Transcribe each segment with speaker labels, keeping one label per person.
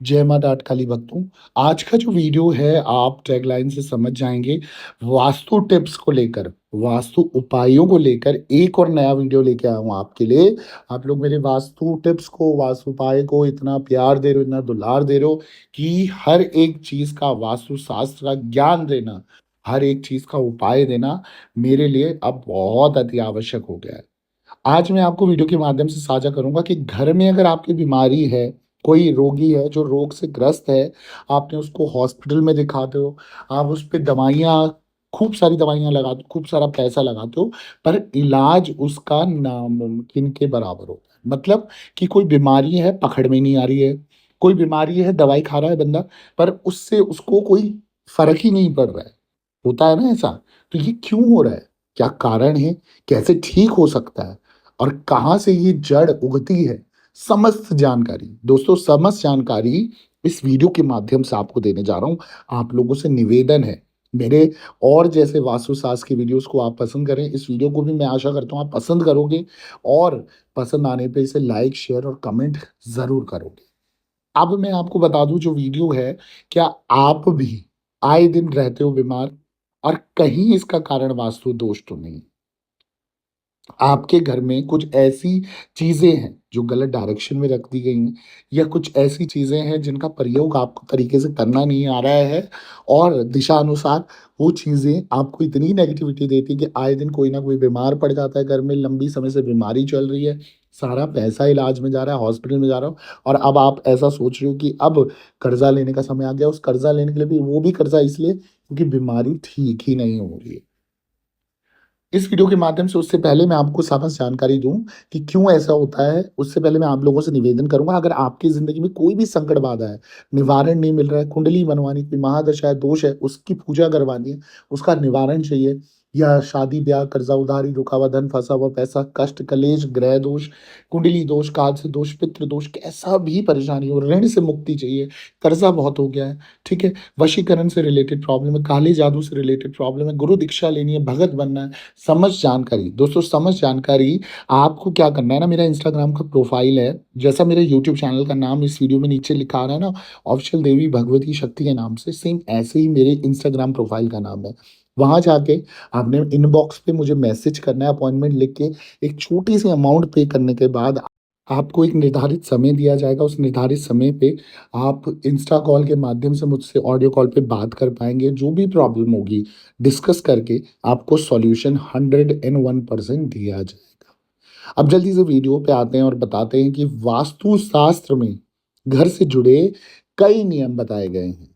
Speaker 1: जय माँ डाट काली भक्तों। आज का जो वीडियो है आप टैगलाइन से समझ जाएँगे, वास्तु टिप्स को लेकर, वास्तु उपायों को लेकर एक और नया वीडियो लेके आया हूँ आपके लिए। आप लोग मेरे वास्तु टिप्स को, वास्तु उपाय को इतना प्यार दे रहे हो, इतना दुलार दे रहे हो कि हर एक चीज़ का वास्तु शास्त्र का ज्ञान देना, हर एक चीज़ का उपाय देना मेरे लिए अब बहुत अति आवश्यक हो गया है। आज मैं आपको वीडियो के माध्यम से साझा करूँगा कि घर में अगर आपकी बीमारी है, कोई रोगी है जो रोग से ग्रस्त है, आपने उसको हॉस्पिटल में दिखाते हो, आप उस पे दवाइयाँ खूब सारी दवाइयाँ लगाते हो, खूब सारा पैसा लगाते हो, पर इलाज उसका नामुमकिन के बराबर होता है। मतलब कि कोई बीमारी है, पकड़ में नहीं आ रही है, कोई बीमारी है, दवाई खा रहा है बंदा, पर उससे उसको कोई फ़र्क ही नहीं पड़ रहा है। होता है ना ऐसा? तो ये क्यों हो रहा है? क्या कारण है? कैसे ठीक हो सकता है? और कहाँ से ये जड़ उगती है? समस्त जानकारी, दोस्तों समस्त जानकारी इस वीडियो के माध्यम से आपको देने जा रहा हूँ। आप लोगों से निवेदन है, मेरे और जैसे वास्तुशास्त्र की वीडियोज़ को आप पसंद करें, इस वीडियो को भी मैं आशा करता हूँ आप पसंद करोगे और पसंद आने पे इसे लाइक, शेयर और कमेंट ज़रूर करोगे। अब मैं आपको बता दूँ जो वीडियो है, क्या आप भी आए दिन रहते हो बीमार? और कहीं इसका कारण वास्तु दोष तो नहीं? आपके घर में कुछ ऐसी चीज़ें हैं जो गलत डायरेक्शन में रख दी गई हैं या कुछ ऐसी चीज़ें हैं जिनका प्रयोग आपको तरीके से करना नहीं आ रहा है और दिशा अनुसार वो चीज़ें आपको इतनी नेगेटिविटी देती है कि आए दिन कोई ना कोई बीमार पड़ जाता है, घर में लंबी समय से बीमारी चल रही है, सारा पैसा इलाज में जा रहा है, हॉस्पिटल में जा रहा हो और अब आप ऐसा सोच रहे हो कि अब कर्जा लेने का समय आ गया। उस कर्जा लेने के लिए भी वो भी कर्जा इसलिए क्योंकि बीमारी ठीक ही नहीं हो रही है। इस वीडियो के माध्यम से उससे पहले मैं आपको समस्त जानकारी दूँ कि क्यों ऐसा होता है, उससे पहले मैं आप लोगों से निवेदन करूँगा अगर आपकी ज़िंदगी में कोई भी संकट बाधा है, निवारण नहीं मिल रहा है, कुंडली बनवानी, कोई महादशा है, दोष है, उसकी पूजा करवानी है, उसका निवारण चाहिए या शादी-ब्याह, कर्ज़ा उधारी, रुका हुआ धन, फँसा हुआ पैसा, कष्ट, कलेश, ग्रह दोष, कुंडली दोष, कालस्य दोष, पितृ दोष, कैसा भी परेशानी हो, ऋण से मुक्ति चाहिए, कर्ज़ा बहुत हो गया है, ठीक है? वशीकरण से रिलेटेड प्रॉब्लम है, काले जादू से रिलेटेड प्रॉब्लम है, गुरु दीक्षा लेनी है, भगत बनना है, समस्त जानकारी दोस्तों समस्त जानकारी आपको क्या करना है ना मेरा इंस्टाग्राम का प्रोफाइल है जैसा मेरे यूट्यूब चैनल का नाम इस वीडियो में नीचे लिखा आ रहा है ना ऑफिशियल देवी भगवती शक्ति के नाम से सेम ऐसे ही मेरे इंस्टाग्राम प्रोफाइल का नाम है। वहां जाके आपने इनबॉक्स पे मुझे मैसेज करना है अपॉइंटमेंट लिख के एक छोटी सी अमाउंट पे करने के बाद आपको एक निर्धारित समय दिया जाएगा। उस निर्धारित समय पे आप इंस्टा कॉल के माध्यम से मुझसे ऑडियो कॉल पे बात कर पाएँगे। जो भी प्रॉब्लम होगी डिस्कस करके आपको सॉल्यूशन 101% दिया जाएगा। अब जल्दी से वीडियो पे आते हैं और बताते हैं कि वास्तुशास्त्र में घर से जुड़े कई नियम बताए गए हैं।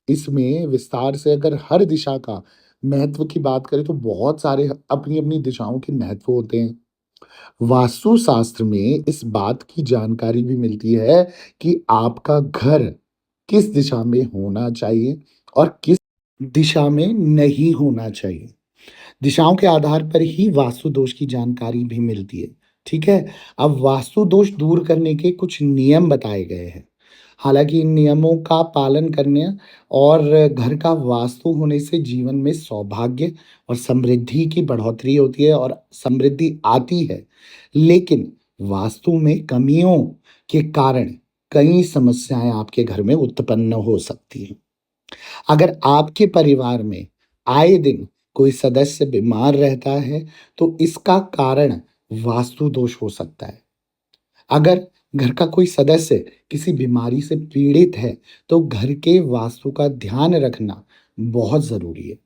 Speaker 1: इसमें विस्तार से अगर हर दिशा का महत्व की बात करें तो बहुत सारे अपनी-अपनी दिशाओं के महत्व होते हैं। वास्तुशास्त्र में इस बात की जानकारी भी मिलती है कि आपका घर किस दिशा में होना चाहिए और किस दिशा में नहीं होना चाहिए। दिशाओं के आधार पर ही वास्तु दोष की जानकारी भी मिलती है, ठीक है? अब वास्तु दोष दूर करने के कुछ नियम बताए गए हैं। हालाँकि इन नियमों का पालन करने और घर का वास्तु होने से जीवन में सौभाग्य और समृद्धि की बढ़ोतरी होती है और समृद्धि आती है। लेकिन वास्तु में कमियों के कारण कई समस्याएँ आपके घर में उत्पन्न हो सकती हैं। अगर आपके परिवार में आए दिन कोई सदस्य बीमार रहता है, तो इसका कारण वास्तु दोष हो सकता है। अगर घर का कोई सदस्य किसी बीमारी से पीड़ित है, तो घर के वास्तु का ध्यान रखना बहुत ज़रूरी है।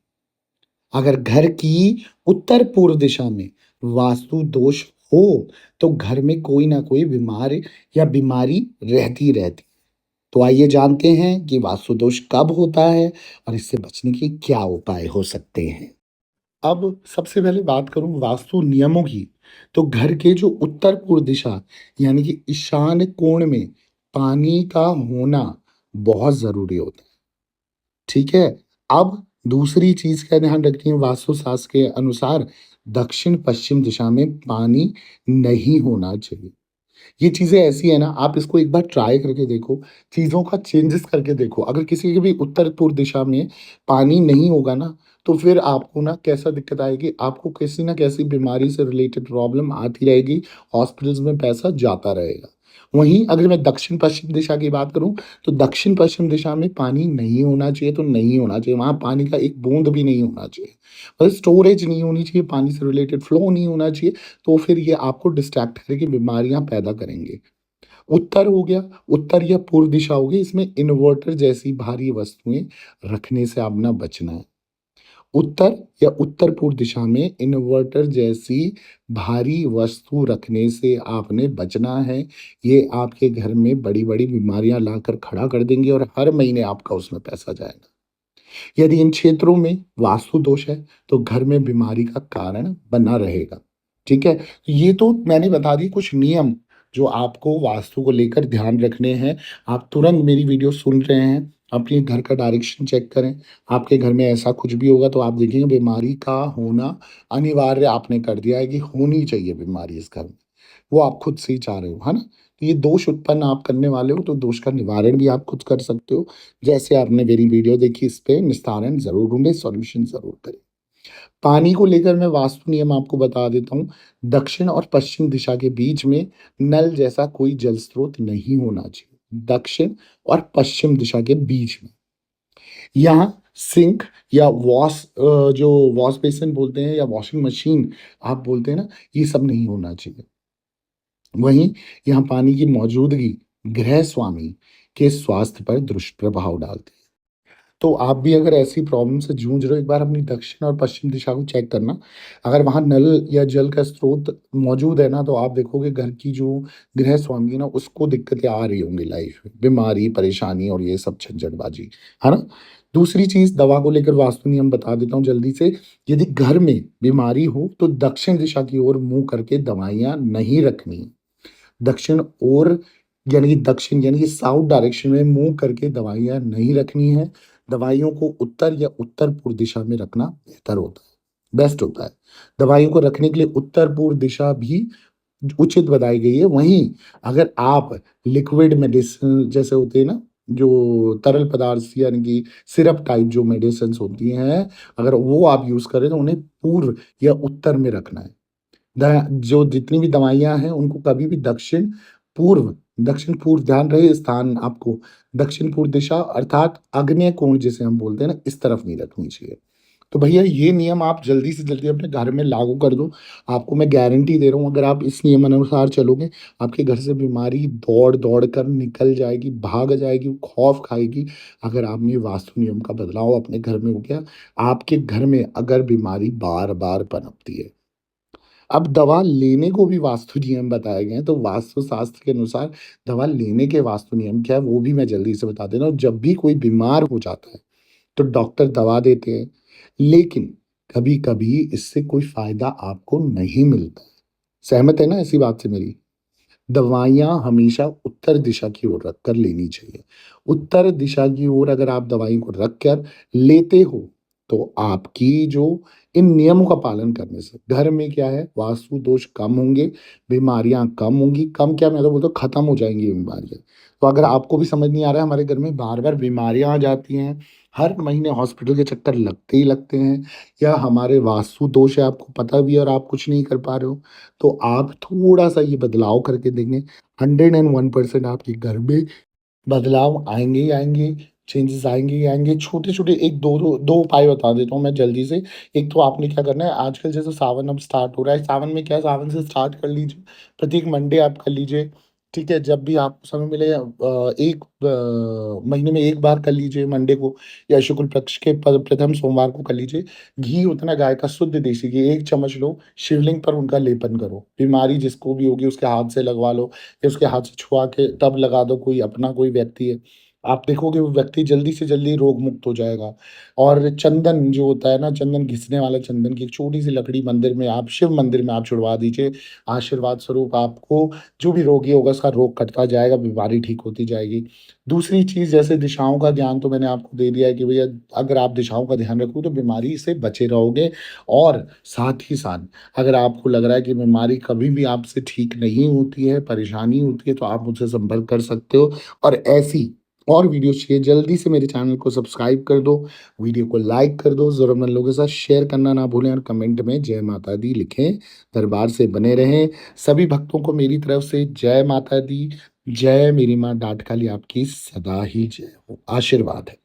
Speaker 1: अगर घर की उत्तर-पूर्व दिशा में वास्तु दोष हो, तो घर में कोई ना कोई बीमार या बीमारी रहती रहती। तो आइए जानते हैं कि वास्तु दोष कब होता है और इससे बचने के क्या उपाय हो सकते हैं। अब सबसे पहले बात करूं वास्तु नियमों की, तो घर के जो उत्तर पूर्व दिशा यानी कि ईशान कोण में पानी का होना बहुत ज़रूरी होता है, ठीक है? अब दूसरी चीज़ का ध्यान रखनी है वास्तुशास्त्र के अनुसार दक्षिण-पश्चिम दिशा में पानी नहीं होना चाहिए। ये चीज़ें ऐसी है ना, आप इसको एक बार ट्राई करके देखो, चीज़ों का चेंजेस करके देखो। अगर किसी की भी उत्तर-पूर्व दिशा में पानी नहीं होगा ना, तो फिर आपको ना कैसा दिक्कत आएगी, आपको किसी न कैसी बीमारी से रिलेटेड प्रॉब्लम आती रहेगी, हॉस्पिटल्स में पैसा जाता रहेगा। वहीं अगर मैं दक्षिण-पश्चिम दिशा की बात करूँ, तो दक्षिण-पश्चिम दिशा में पानी नहीं होना चाहिए तो नहीं होना चाहिए, वहाँ पानी का एक बूँद भी नहीं होना चाहिए। मतलब स्टोरेज नहीं होनी चाहिए, पानी से रिलेटेड फ्लो नहीं होना चाहिए, तो फिर ये आपको डिस्ट्रैक्ट करके बीमारियाँ पैदा करेंगे। उत्तर हो गया, उत्तर या पूर्व दिशा हो गई, इसमें इन्वर्टर जैसी भारी वस्तुएँ रखने से आपने बचना है। उत्तर या उत्तर-पूर्व दिशा में इन्वर्टर जैसी भारी वस्तु रखने से आपने बचना है। ये आपके घर में बड़ी-बड़ी बीमारियाँ लाकर खड़ा कर देंगे और हर महीने आपका उसमें पैसा जाएगा। यदि इन क्षेत्रों में वास्तु दोष है, तो घर में बीमारी का कारण बना रहेगा। ठीक है? ये तो मैंने बता दी कुछ नियम, जो आपको वास्तु को लेकर ध्यान रखने हैं। आप तुरंत मेरी वीडियो सुन रहे हैं, अपने घर का डायरेक्शन चेक करें। आपके घर में ऐसा कुछ भी होगा तो आप देखेंगे बीमारी का होना अनिवार्य आपने कर दिया है कि होनी चाहिए बीमारी इस घर में। वो आप खुद से ही चाह रहे हो, है ना? तो ये दोष उत्पन्न आप करने वाले हो, तो दोष का निवारण भी आप खुद कर सकते हो। जैसे आपने मेरी वीडियो देखी, इस पे निस्तारण ज़रूर ढूँढें, सॉल्यूशन ज़रूर करें। पानी को लेकर मैं वास्तु नियम आपको बता देता हूँ। दक्षिण और पश्चिम दिशा के बीच में नल जैसा कोई जल स्रोत नहीं होना चाहिए। दक्षिण और पश्चिम दिशा के बीच में। यहाँ सिंक या जो वॉश बेसिन बोलते हैं या वॉशिंग मशीन आप बोलते हैं ना, ये सब नहीं होना चाहिए। वहीं यहाँ पानी की मौजूदगी गृह स्वामी के स्वास्थ्य पर दुष्प्रभाव डालती है। तो आप भी अगर ऐसी प्रॉब्लम से जूझ रहे हो, एक बार अपनी दक्षिण और पश्चिम दिशा को चेक करना। अगर वहाँ नल या जल का स्रोत मौजूद है ना, तो आप देखोगे घर की जो गृहस्वामी है ना, उसको दिक्कतें आ रही होंगी लाइफ में। बीमारी, परेशानी और ये सब झंझटबाजी, है ना? दूसरी चीज़ दवा को लेकर वास्तु नियम बता देता हूँ जल्दी से। यदि घर में बीमारी हो, तो दक्षिण दिशा की ओर मुँह करके दवाइयाँ नहीं रखनी। दक्षिण ओर दक्षिण यानी कि साउथ डायरेक्शन में मुँह करके दवाइयाँ नहीं रखनी है। दवाइयों को उत्तर या उत्तर-पूर्व दिशा में रखना बेहतर होता है, बेस्ट होता है। दवाइयों को रखने के लिए उत्तर-पूर्व दिशा भी उचित बताई गई है। वहीं अगर आप लिक्विड मेडिसिन जैसे होते हैं ना, जो तरल पदार्थ यानी कि सिरप टाइप जो मेडिसिन्स होती हैं, अगर वो आप यूज़ करें तो उन्हें पूर्व या उत्तर में रखना है। जो जितनी भी दवाइयाँ हैं उनको कभी भी दक्षिण-पूर्व ध्यान रहे स्थान आपको दक्षिण-पूर्व दिशा अर्थात आग्नेय कोण जिसे हम बोलते हैं ना, इस तरफ नहीं रखनी चाहिए। तो भैया ये नियम आप जल्दी से जल्दी अपने घर में लागू कर दो। आपको मैं गारंटी दे रहा हूँ, अगर आप इस नियम अनुसार चलोगे, आपके घर से बीमारी दौड़-दौड़ कर निकल जाएगी, भाग जाएगी, खौफ खाएगी। अगर आपने वास्तु नियम का बदलाव अपने घर में हो गया, आपके घर में अगर बीमारी बार-बार पनपती है। अब दवा लेने को भी वास्तु नियम बताए गए हैं, तो वास्तु शास्त्र के अनुसार दवा लेने के वास्तु नियम क्या है, वो भी मैं जल्दी से बता दे रहा हूँ। जब भी कोई बीमार हो जाता है, तो डॉक्टर दवा देते हैं, लेकिन कभी-कभी इससे कोई फ़ायदा आपको नहीं मिलता है। सहमत है ना ऐसी बात से मेरी? दवाइयाँ हमेशा उत्तर दिशा की ओर रख कर लेनी चाहिए। उत्तर दिशा की ओर अगर आप दवाई को रख कर लेते हो, तो आपकी जो इन नियमों का पालन करने से घर में क्या है, वास्तु दोष कम होंगे, बीमारियाँ कम होंगी, कम क्या मैं तो बोलता हूँ खत्म हो जाएँगी ये बीमारियाँ। तो अगर आपको भी समझ नहीं आ रहा है, हमारे घर में बार-बार बीमारियाँ आ जाती हैं, हर महीने हॉस्पिटल के चक्कर लगते ही लगते हैं, या हमारे वास्तु दोष है आपको पता भी है और आप कुछ नहीं कर पा रहे हो, तो आप थोड़ा-सा ये बदलाव करके देखें, 101% आपके घर में बदलाव आएँगे ही आएँगे, चेंजेज़ आएँगे ही आएँगे। छोटे-छोटे 1 2 उपाय बता देता हूँ मैं जल्दी से। एक तो आपने क्या करना है, आजकल जैसे सावन अब स्टार्ट हो रहा है, सावन में क्या है, सावन से स्टार्ट कर लीजिए। प्रत्येक मंडे आप कर लीजिए, ठीक है? जब भी आपको समय मिले एक महीने में 1 बार कर लीजिए मंडे को, या शुक्ल पक्ष के प्रथम सोमवार को कर लीजिए। घी होता है ना गाय का, शुद्ध देसी घी 1 चम्मच लो, शिवलिंग पर उनका लेपन करो। बीमारी जिसको भी होगी उसके हाथ से लगवा लो, या उसके हाथ से छुआ के तब लगा दो, कोई अपना कोई व्यक्ति है। आप देखोगे वो व्यक्ति जल्दी से जल्दी रोग मुक्त हो जाएगा। और चंदन जो होता है ना, चंदन घिसने वाला चंदन की एक छोटी-सी लकड़ी मंदिर में आप शिव मंदिर में आप छुड़वा दीजिए। आशीर्वाद स्वरूप आपको जो भी रोगी होगा उसका रोग कटता जाएगा, बीमारी ठीक होती जाएगी। दूसरी चीज़ जैसे दिशाओं का ज्ञान तो मैंने आपको दे दिया है कि भैया अगर आप दिशाओं का ध्यान रखोगे तो बीमारी से बचे रहोगे। और साथ ही साथ अगर आपको लग रहा है कि बीमारी कभी भी आपसे ठीक नहीं होती है, परेशानी होती है, तो आप मुझसे संपर्क कर सकते हो। और ऐसी और वीडियोज़ चाहिए, जल्दी से मेरे चैनल को सब्सक्राइब कर दो, वीडियो को लाइक कर दो, ज़रूरतमंद लोगों के साथ शेयर करना ना भूलें और कमेंट में जय माता दी लिखें। दरबार से बने रहें। सभी भक्तों को मेरी तरफ से जय माता दी। जय मेरी माँ डाँट खाली आपकी सदा ही जय हो। आशीर्वाद है।